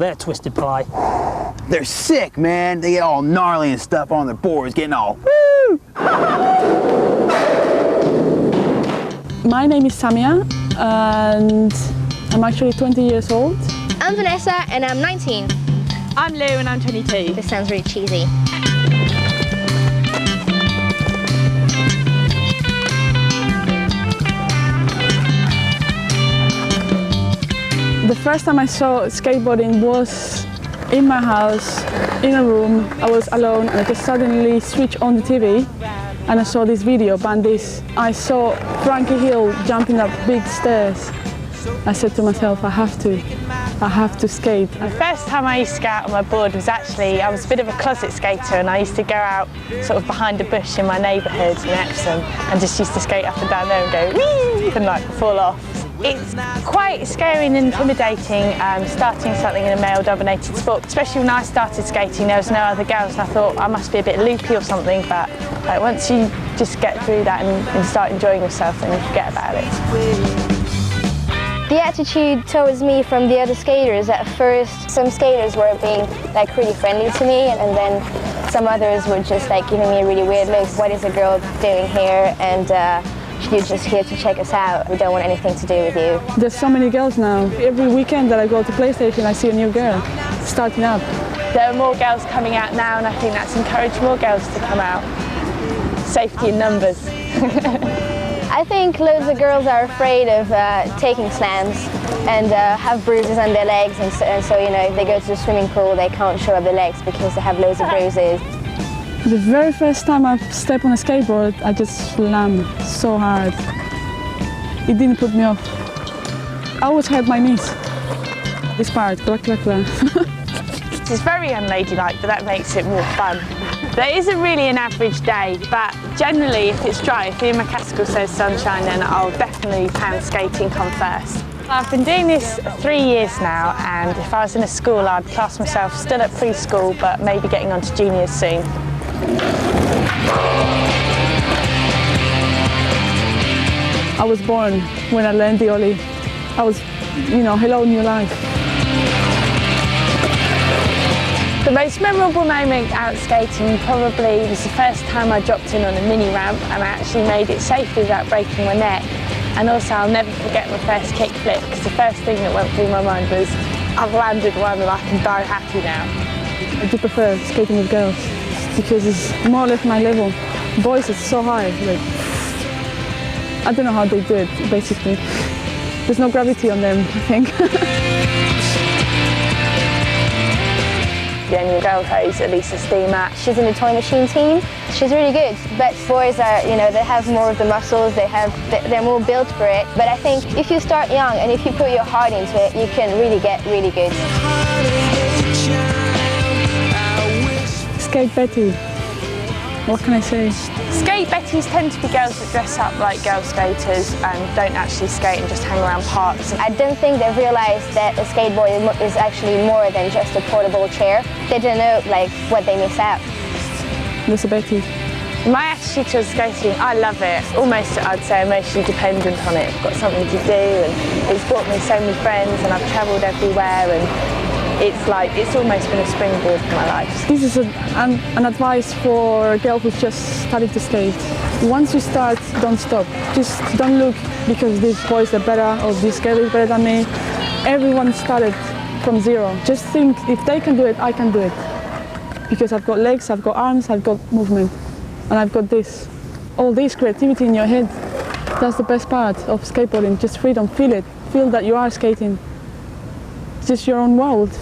their twisted ply. They're sick, man. They get all gnarly and stuff on their boards, getting all woo! My name is Samia and I'm actually 20 years old. I'm Vanessa and I'm 19. I'm Lou and I'm 22. This sounds really cheesy. The first time I saw skateboarding was in my house, in a room. I was alone and I just suddenly switched on the TV and I saw this video, Bandis. I saw Frankie Hill jumping up big stairs. I said to myself, I have to skate. The first time I used to go out on my board was actually, I was a bit of a closet skater and I used to go out sort of behind a bush in my neighbourhood in Epsom and just used to skate up and down there and go whee and like fall off. It's quite scary and intimidating starting something in a male-dominated sport, especially when I started skating there was no other girls and I thought I must be a bit loopy or something, but like, once you just get through that and start enjoying yourself then you forget about it. The attitude towards me from the other skaters, at first some skaters were being like really friendly to me and then some others were just like giving me a really weird look. What is a girl doing here? And you're just here to check us out. We don't want anything to do with you. There's so many girls now. Every weekend that I go to PlayStation, I see a new girl starting up. There are more girls coming out now and I think that's encouraged more girls to come out. Safety in numbers. I think loads of girls are afraid of taking slams and have bruises on their legs and so you know, if they go to the swimming pool they can't show up their legs because they have loads of bruises. The very first time I stepped on a skateboard, I just slammed so hard. It didn't put me off. I always had my knees. This part, clack, clack, clack. It's very unladylike, but that makes it more fun. There isn't really an average day, but generally if it's dry, if Ian McCaskill says sunshine, then I'll definitely pound skating come first. I've been doing this 3 years now, and if I was in a school, I'd class myself still at preschool, but maybe getting on to juniors soon. I was born when I learned the ollie. I was, you know, hello new life. The most memorable moment out skating probably was the first time I dropped in on a mini ramp and I actually made it safely without breaking my neck. And also I'll never forget my first kick flip because the first thing that went through my mind was I've landed one and I can die happy now. I do prefer skating with girls because it's more or less my level. Boys, it's so high. Like, I don't know how they do it, basically. There's no gravity on them, I think. The only girl who's Elisa Steamer. She's in the toy machine team. She's really good, but boys are, you know, they have more of the muscles, they're more built for it. But I think if you start young and if you put your heart into it, you can really get really good. Skate Betty. What can I say? Skate Betties tend to be girls that dress up like girl skaters and don't actually skate and just hang around parks. I don't think they've realised that a skateboard is actually more than just a portable chair. They don't know like what they miss out. There's a Betty. My attitude towards skating, I love it. Almost, I'd say, emotionally dependent on it. I've got something to do and it's brought me so many friends and I've travelled everywhere and it's almost been a springboard for my life. This is an advice for a girl who's just starting to skate. Once you start, don't stop. Just don't look because these boys are better or this girl is better than me. Everyone started from zero. Just think, if they can do it, I can do it. Because I've got legs, I've got arms, I've got movement. And I've got this. All this creativity in your head. That's the best part of skateboarding, just freedom. Feel it. Feel that you are skating. It's just your own world.